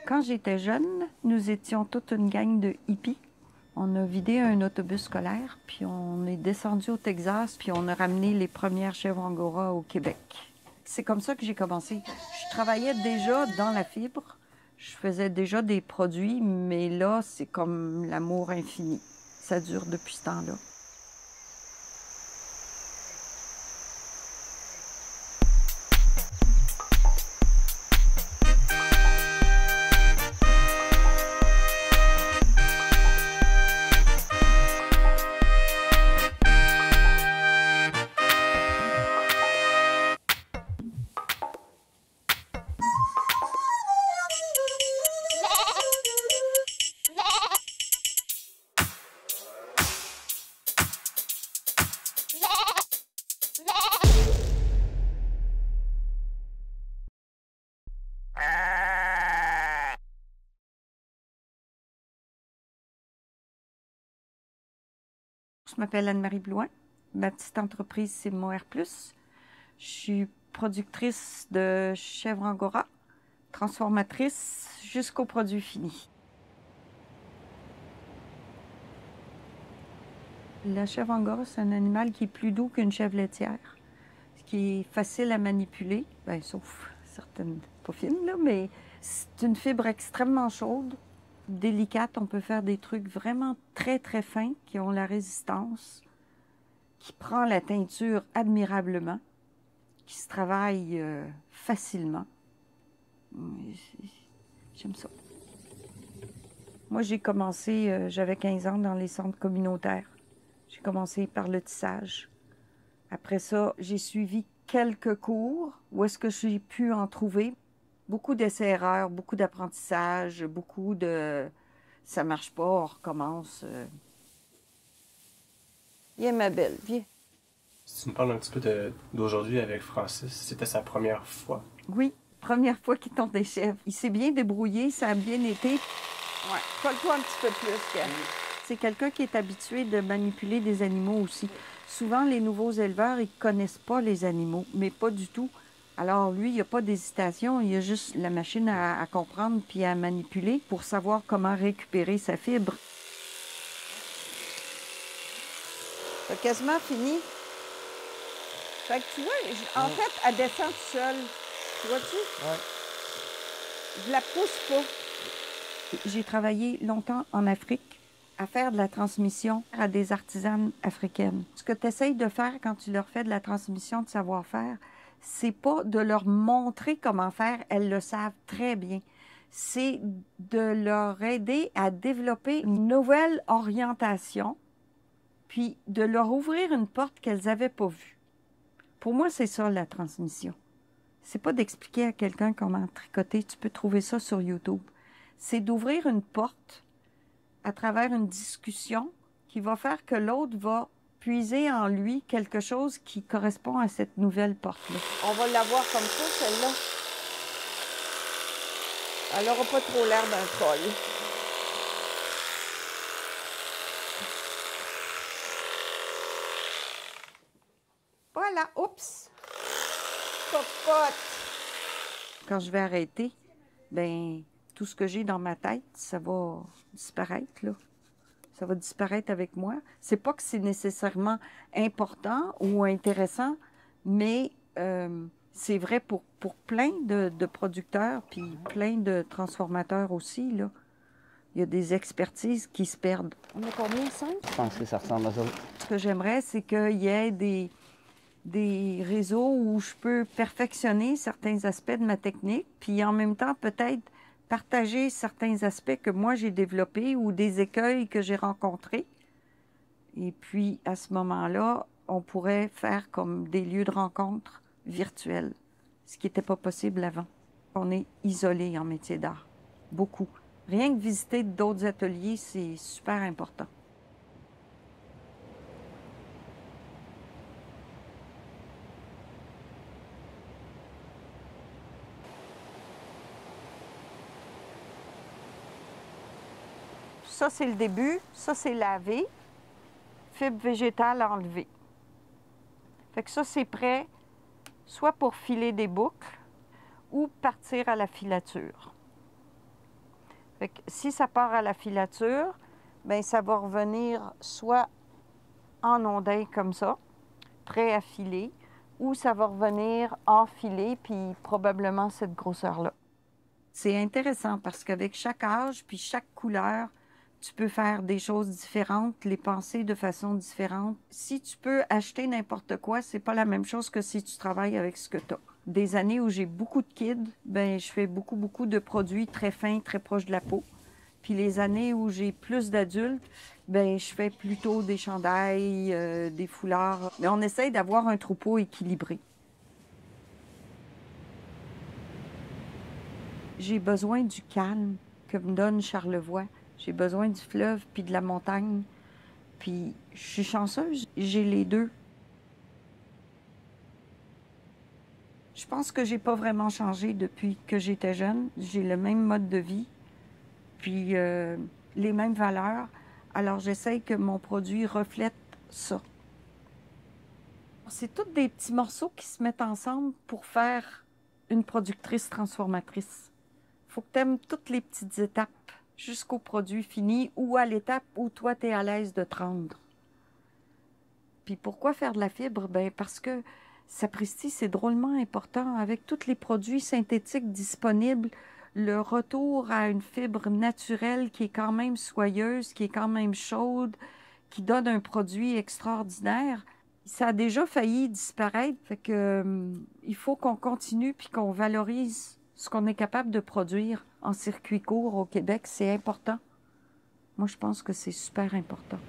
Quand j'étais jeune, nous étions toute une gang de hippies. On a vidé un autobus scolaire, puis on est descendu au Texas, puis on a ramené les premières chèvres angora au Québec. C'est comme ça que j'ai commencé. Je travaillais déjà dans la fibre. Je faisais déjà des produits, mais là, c'est comme l'amour infini. Ça dure depuis ce temps-là. Je m'appelle Anne-Marie Blouin. Ma petite entreprise, c'est Mohair Plus. Je suis productrice de chèvres angora, transformatrice jusqu'au produit fini. La chèvre angora, c'est un animal qui est plus doux qu'une chèvre laitière, ce qui est facile à manipuler, bien, sauf certaines pas fines, là, mais c'est une fibre extrêmement chaude, délicate. On peut faire des trucs vraiment très, très fins qui ont la résistance, qui prend la teinture admirablement, qui se travaille facilement. J'aime ça. Moi, j'ai commencé, j'avais 15 ans dans les centres communautaires. J'ai commencé par le tissage. Après ça, j'ai suivi quelques cours où est-ce que j'ai pu en trouver. Beaucoup d'essais-erreurs, beaucoup d'apprentissage, beaucoup de « ça marche pas, on recommence ». Viens, ma belle, viens. Si tu me parles un petit peu d'aujourd'hui avec Francis, c'était sa première fois. Oui, première fois qu'il tombe des chèvres. Il s'est bien débrouillé, ça a bien été. Ouais, colle-toi un petit peu plus, Ken. C'est quelqu'un qui est habitué de manipuler des animaux aussi. Souvent, les nouveaux éleveurs, ils connaissent pas les animaux, mais pas du tout. Alors, lui, il n'y a pas d'hésitation, il y a juste la machine à comprendre puis à manipuler pour savoir comment récupérer sa fibre. T'as quasiment fini. Fait que tu vois, en fait, elle descend toute seule. Tu vois-tu? Ouais. Je la pousse pas. J'ai travaillé longtemps en Afrique à faire de la transmission à des artisanes africaines. Ce que tu essayes de faire quand tu leur fais de la transmission de savoir-faire, c'est pas de leur montrer comment faire, elles le savent très bien. C'est de leur aider à développer une nouvelle orientation, puis de leur ouvrir une porte qu'elles n'avaient pas vue. Pour moi, c'est ça la transmission. C'est pas d'expliquer à quelqu'un comment tricoter, tu peux trouver ça sur YouTube. C'est d'ouvrir une porte à travers une discussion qui va faire que l'autre va puiser en lui quelque chose qui correspond à cette nouvelle porte-là. On va l'avoir comme ça, celle-là. Elle n'aura pas trop l'air d'un troll. Voilà, oups! Cocotte! Quand je vais arrêter, ben tout ce que j'ai dans ma tête, ça va disparaître, là. Ça va disparaître avec moi. C'est pas que c'est nécessairement important ou intéressant, mais c'est vrai pour plein de producteurs, puis plein de transformateurs aussi, là. Il y a des expertises qui se perdent. On a combien, 5? Je pense que ça ressemble à ça. Ce que j'aimerais, c'est qu'il y ait des réseaux où je peux perfectionner certains aspects de ma technique, puis en même temps, peut-être partager certains aspects que moi j'ai développés ou des écueils que j'ai rencontrés. Et puis, à ce moment-là, on pourrait faire comme des lieux de rencontre virtuels, ce qui n'était pas possible avant. On est isolé en métier d'art, beaucoup. Rien que visiter d'autres ateliers, c'est super important. Ça, c'est le début. Ça, c'est lavé. Fibre végétale enlevée. Fait que ça, c'est prêt soit pour filer des boucles ou partir à la filature. Fait que si ça part à la filature, bien, ça va revenir soit en ondin comme ça, prêt à filer, ou ça va revenir enfilé, puis probablement cette grosseur-là. C'est intéressant parce qu'avec chaque âge, puis chaque couleur, tu peux faire des choses différentes, les penser de façon différente. Si tu peux acheter n'importe quoi, c'est pas la même chose que si tu travailles avec ce que tu as. Des années où j'ai beaucoup de kids, ben je fais beaucoup de produits très fins, très proches de la peau. Puis les années où j'ai plus d'adultes, ben je fais plutôt des chandails, des foulards. Mais on essaye d'avoir un troupeau équilibré. J'ai besoin du calme que me donne Charlevoix. J'ai besoin du fleuve puis de la montagne. Puis je suis chanceuse, j'ai les deux. Je pense que j'ai pas vraiment changé depuis que j'étais jeune. J'ai le même mode de vie, puis les mêmes valeurs. Alors j'essaye que mon produit reflète ça. C'est tous des petits morceaux qui se mettent ensemble pour faire une productrice transformatrice. Faut que tu aimes toutes les petites étapes jusqu'au produit fini ou à l'étape où toi, tu es à l'aise de te rendre. Puis pourquoi faire de la fibre? Ben parce que sapristi, c'est drôlement important. Avec tous les produits synthétiques disponibles, le retour à une fibre naturelle qui est quand même soyeuse, qui est quand même chaude, qui donne un produit extraordinaire, ça a déjà failli disparaître. Fait que, il faut qu'on continue puis qu'on valorise ce qu'on est capable de produire en circuit court au Québec. C'est important. Moi, je pense que c'est super important.